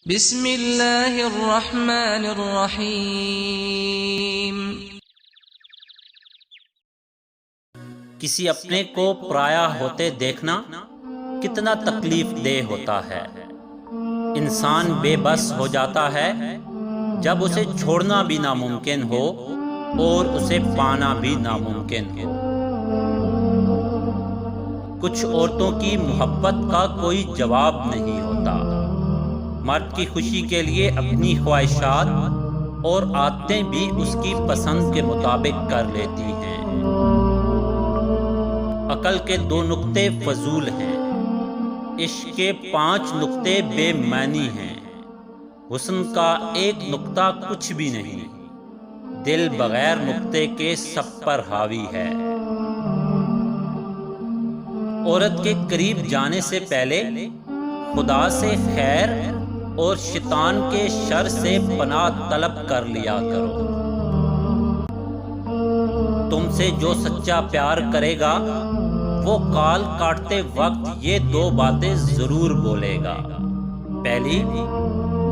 بسم اللہ الرحمن الرحیم۔ کسی اپنے کو پرایا ہوتے دیکھنا کتنا تکلیف دہ ہوتا ہے۔ انسان بے بس ہو جاتا ہے جب اسے چھوڑنا بھی ناممکن ہو اور اسے پانا بھی ناممکن ہو۔ کچھ عورتوں کی محبت کا کوئی جواب نہیں ہوتا۔ مرد کی خوشی کے لیے اپنی خواہشات اور عادتیں بھی اس کی پسند کے مطابق کر لیتی ہیں۔ عقل کے 2 نقطے فضول ہیں، عشق کے 5 نقطے بے معنی ہیں، حسن کا 1 نقطہ کچھ بھی نہیں، دل بغیر نقطے کے سب پر حاوی ہے۔ عورت کے قریب جانے سے پہلے خدا سے خیر اور شیطان کے شر سے پناہ طلب کر لیا کرو۔ تم سے جو سچا پیار کرے گا وہ کال کاٹتے وقت یہ 2 باتیں ضرور بولے گا۔ پہلی،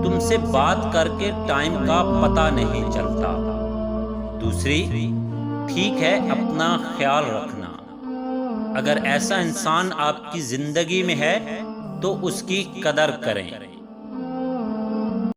تم سے بات کر کے ٹائم کا پتہ نہیں چلتا۔ دوسری، ٹھیک ہے اپنا خیال رکھنا۔ اگر ایسا انسان آپ کی زندگی میں ہے تو اس کی قدر کریں۔